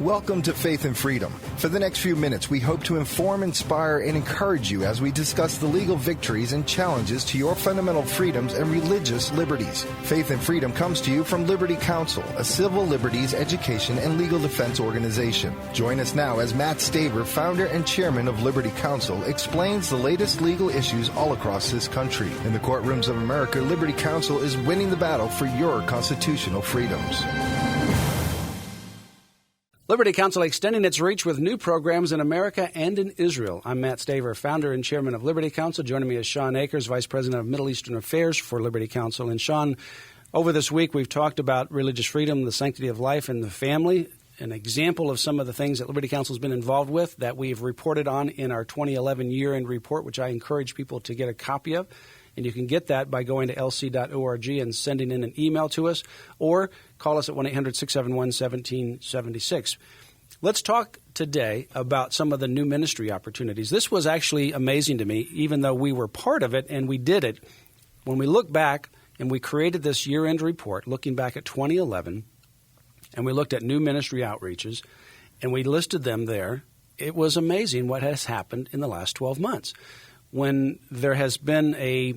Welcome to Faith and Freedom. For the next few minutes, we hope to inform, inspire, and encourage you as we discuss the legal victories and challenges to your fundamental freedoms and religious liberties. Faith and Freedom comes to you from Liberty Counsel, a civil liberties, education, and legal defense organization. Join us now as Matt Staver, founder and chairman of Liberty Counsel, explains the latest legal issues all across this country. In the courtrooms of America, Liberty Counsel is winning the battle for your constitutional freedoms. Liberty Counsel extending its reach with new programs in America and in Israel. I'm Matt Staver, founder and chairman of Liberty Counsel. Joining me is Shawn Akers, vice president of Middle Eastern Affairs for Liberty Counsel. And Shawn, over this week we've talked about religious freedom, the sanctity of life, and the family. An example of some of the things that Liberty Counsel has been involved with that we've reported on in our 2011 year-end report, which I encourage people to get a copy of. And you can get that by going to lc.org and sending in an email to us, or call us at 1-800-671-1776. Let's talk today about some of the new ministry opportunities. This was actually amazing to me, even though we were part of it and we did it. When we look back and we created this year-end report, looking back at 2011, and we looked at new ministry outreaches, and we listed them there, it was amazing what has happened in the last 12 months. When there has been a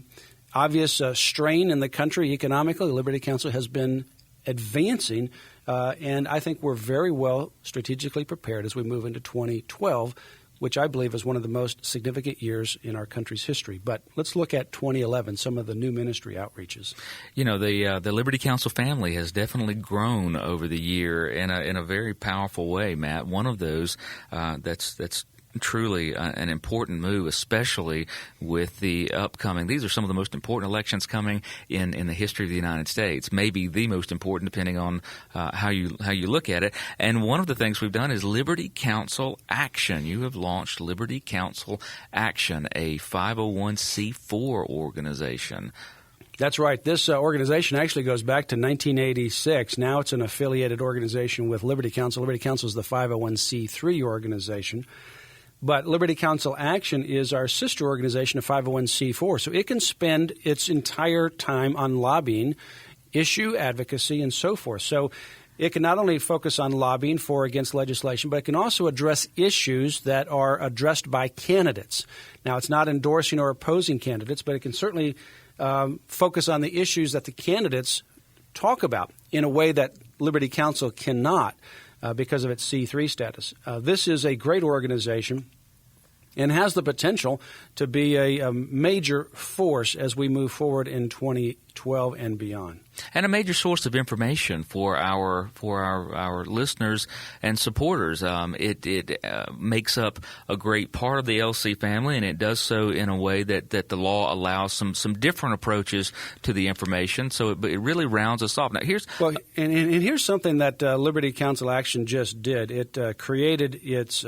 obvious strain in the country economically, Liberty Counsel has been advancing, and I think we're very well strategically prepared as we move into 2012, which I believe is one of the most significant years in our country's history. But let's look at 2011, some of the new ministry outreaches. You know, the Liberty Counsel family has definitely grown over the year in a very powerful way, Matt. One of those that's truly an important move, especially with the upcoming. These are some of the most important elections coming in the history of the United States. Maybe the most important, depending on how you look at it. And one of the things we've done is Liberty Counsel Action. You have launched Liberty Counsel Action, a 501c4 organization. That's right. This organization actually goes back to 1986. Now it's an affiliated organization with Liberty Counsel. Liberty Counsel is the 501c3 organization. But Liberty Counsel Action is our sister organization of 501c4. So it can spend its entire time on lobbying, issue advocacy, and so forth. So it can not only focus on lobbying for or against legislation, but it can also address issues that are addressed by candidates. Now, it's not endorsing or opposing candidates, but it can certainly focus on the issues that the candidates talk about in a way that Liberty Counsel cannot. Because of its C3 status. This is a great organization and has the potential to be a major force as we move forward in 2012 and beyond. And a major source of information for our listeners and supporters. It makes up a great part of the LC family, and it does so in a way that the law allows some different approaches to the information. So it really rounds us off. Now here's here's something that Liberty Counsel Action just did. It created its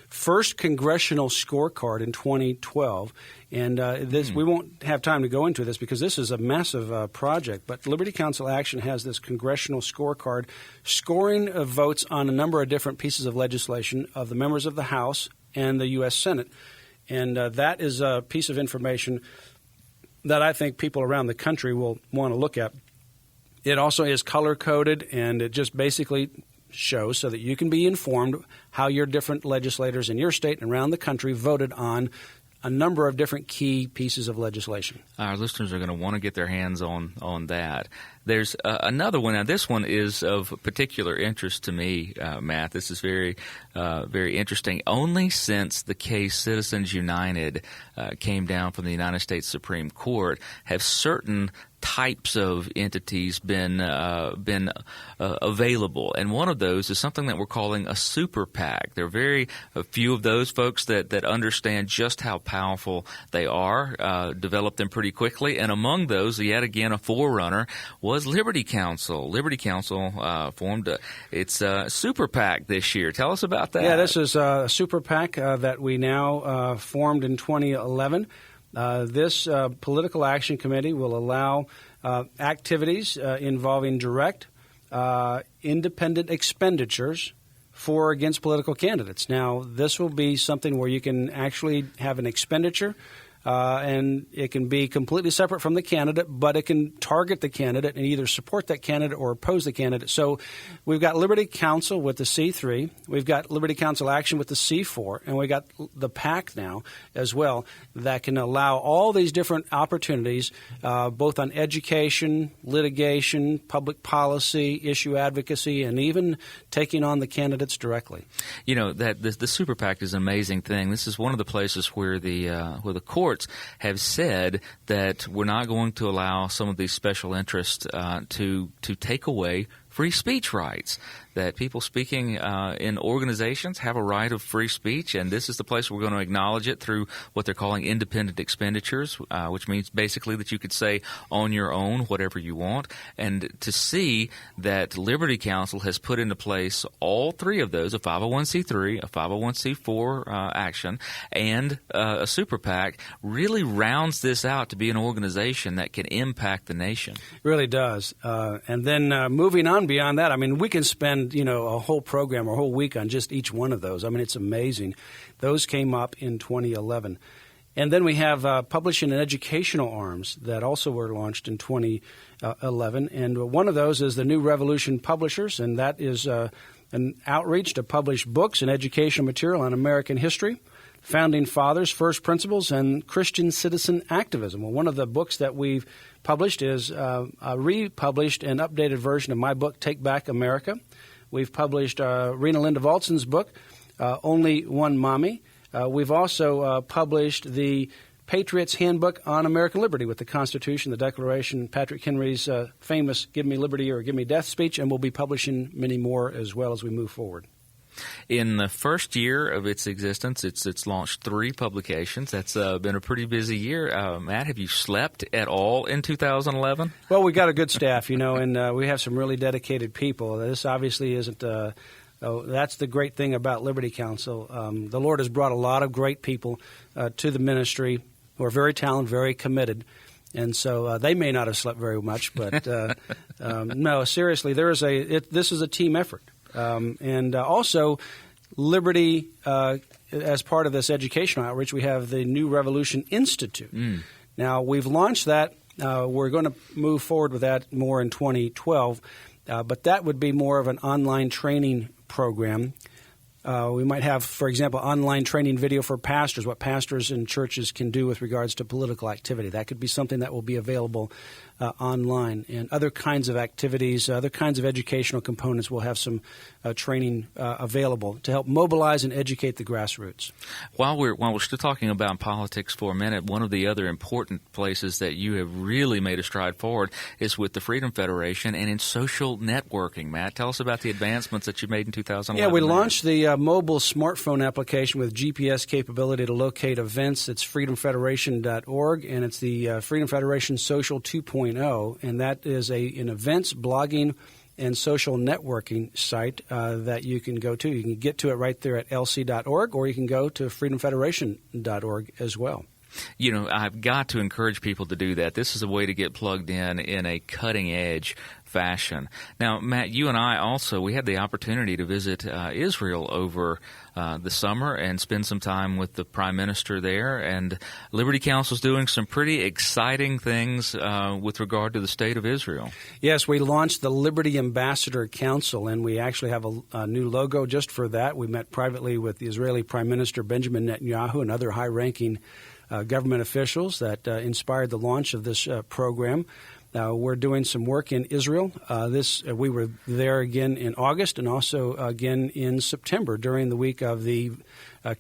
first congressional scorecard in 2012. And we won't have time to go into this because this is a massive project. But Liberty Counsel Action has this congressional scorecard scoring votes on a number of different pieces of legislation of the members of the House and the U.S. Senate. And that is a piece of information that I think people around the country will want to look at. It also is color-coded, and it just basically shows so that you can be informed how your different legislators in your state and around the country voted on a number of different key pieces of legislation. Our listeners are going to want to get their hands on that. There's another one. Now, this one is of particular interest to me, Matt. This is very, very interesting. Only since the case Citizens United came down from the United States Supreme Court have certain types of entities been available, and one of those is something that we're calling a super PAC. There are very few of those folks that understand just how powerful they are, develop them pretty quickly, and among those, yet again, a forerunner was Liberty Counsel. Liberty Counsel formed its super PAC this year. Tell us about that. Yeah, this is a super PAC that we now formed in 2011. This political action committee will allow activities involving direct, independent expenditures for or against political candidates. Now, this will be something where you can actually have an expenditure and it can be completely separate from the candidate, but it can target the candidate and either support that candidate or oppose the candidate. So we've got Liberty Counsel with the C3, we've got Liberty Counsel Action with the C4, and we got the PAC now as well that can allow all these different opportunities, both on education, litigation, public policy, issue advocacy, and even taking on the candidates directly. You know, that the Super PAC is an amazing thing. This is one of the places where the courts have said that we're not going to allow some of these special interests to take away free speech rights, that people speaking in organizations have a right of free speech, and this is the place we're going to acknowledge it through what they're calling independent expenditures, which means basically that you could say on your own whatever you want. And to see that Liberty Counsel has put into place all three of those, a 501c3, a 501c4 action, and a Super PAC, really rounds this out to be an organization that can impact the nation. It really does. And then moving on beyond that, I mean, we can spend a whole program or a whole week on just each one of those. I mean, it's amazing. Those came up in 2011. And then we have publishing and educational arms that also were launched in 2011. And one of those is the New Revolution Publishers, and that is an outreach to publish books and educational material on American history, founding fathers, first principles, and Christian citizen activism. Well, one of the books that we've published is a republished and updated version of my book, Take Back America. We've published Rena Linda Valtson's book, Only One Mommy. We've also published the Patriot's Handbook on American Liberty with the Constitution, the Declaration, Patrick Henry's famous Give Me Liberty or Give Me Death speech, and we'll be publishing many more as well as we move forward. In the first year of its existence, it's launched 3 publications. That's been a pretty busy year. Matt, have you slept at all in 2011? Well, we got a good staff, and we have some really dedicated people. This obviously isn't that's the great thing about Liberty Counsel. The Lord has brought a lot of great people to the ministry who are very talented, very committed. And so they may not have slept very much, but no, seriously, this is a team effort. And also, Liberty, as part of this educational outreach, we have the New Revolution Institute. Now, we've launched that. We're going to move forward with that more in 2012, but that would be more of an online training program. We might have, for example, online training video for pastors, what pastors and churches can do with regards to political activity. That could be something that will be available online, and other kinds of activities, other kinds of educational components will have some training available to help mobilize and educate the grassroots. While we're still talking about politics for a minute, one of the other important places that you have really made a stride forward is with the Freedom Federation and in social networking. Matt, tell us about the advancements that you made in 2011. Yeah, we launched the mobile smartphone application with GPS capability to locate events. It's freedomfederation.org, and it's the Freedom Federation Social 2.0. And that is an events, blogging, and social networking site that you can go to. You can get to it right there at lc.org, or you can go to freedomfederation.org as well. I've got to encourage people to do that. This is a way to get plugged in a cutting-edge fashion. Now, Matt, you and I we had the opportunity to visit Israel over the summer and spend some time with the Prime Minister there, and Liberty Counsel is doing some pretty exciting things with regard to the state of Israel. Yes, we launched the Liberty Ambassador Council, and we actually have a new logo just for that. We met privately with the Israeli Prime Minister Benjamin Netanyahu and other high-ranking government officials that inspired the launch of this program. We're doing some work in Israel. We were there again in August and also again in September during the week of the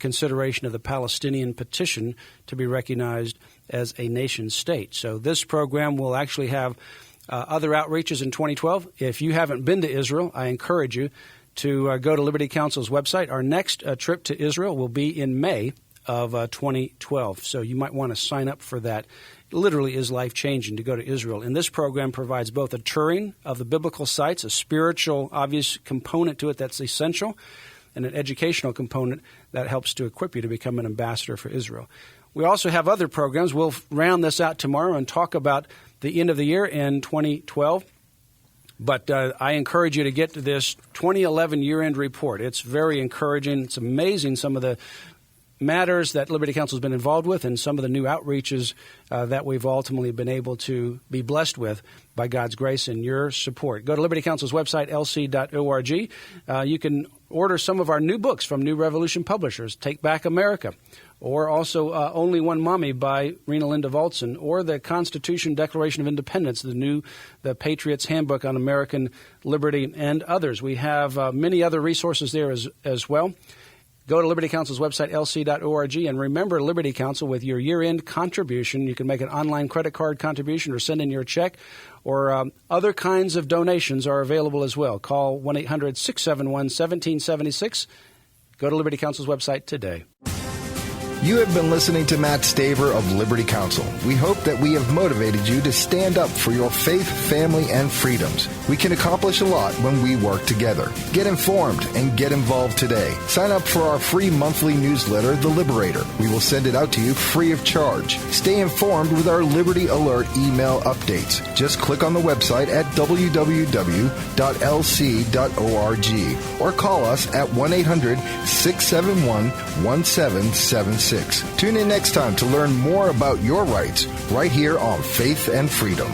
consideration of the Palestinian petition to be recognized as a nation state. So this program will actually have other outreaches in 2012. If you haven't been to Israel, I encourage you to go to Liberty Counsel's website. Our next trip to Israel will be in May of 2012. So you might want to sign up for that. It literally is life-changing to go to Israel. And this program provides both a touring of the biblical sites, a spiritual, obvious component to it that's essential, and an educational component that helps to equip you to become an ambassador for Israel. We also have other programs. We'll round this out tomorrow and talk about the end of the year in 2012. But I encourage you to get to this 2011 year-end report. It's very encouraging. It's amazing some of the matters that Liberty Counsel has been involved with and some of the new outreaches that we've ultimately been able to be blessed with by God's grace and your support. Go to Liberty Counsel's website, lc.org. You can order some of our new books from New Revolution Publishers, Take Back America, or also Only One Mommy by Rena Linda Voltson, or the Constitution Declaration of Independence, the Patriot's Handbook on American Liberty, and others. We have many other resources there as well. Go to Liberty Counsel's website, lc.org, and remember Liberty Counsel with your year-end contribution. You can make an online credit card contribution or send in your check, or other kinds of donations are available as well. Call 1-800-671-1776. Go to Liberty Counsel's website today. You have been listening to Matt Staver of Liberty Counsel. We hope that we have motivated you to stand up for your faith, family, and freedoms. We can accomplish a lot when we work together. Get informed and get involved today. Sign up for our free monthly newsletter, The Liberator. We will send it out to you free of charge. Stay informed with our Liberty Alert email updates. Just click on the website at www.lc.org or call us at 1-800-671-1776. Tune in next time to learn more about your rights right here on Faith and Freedom.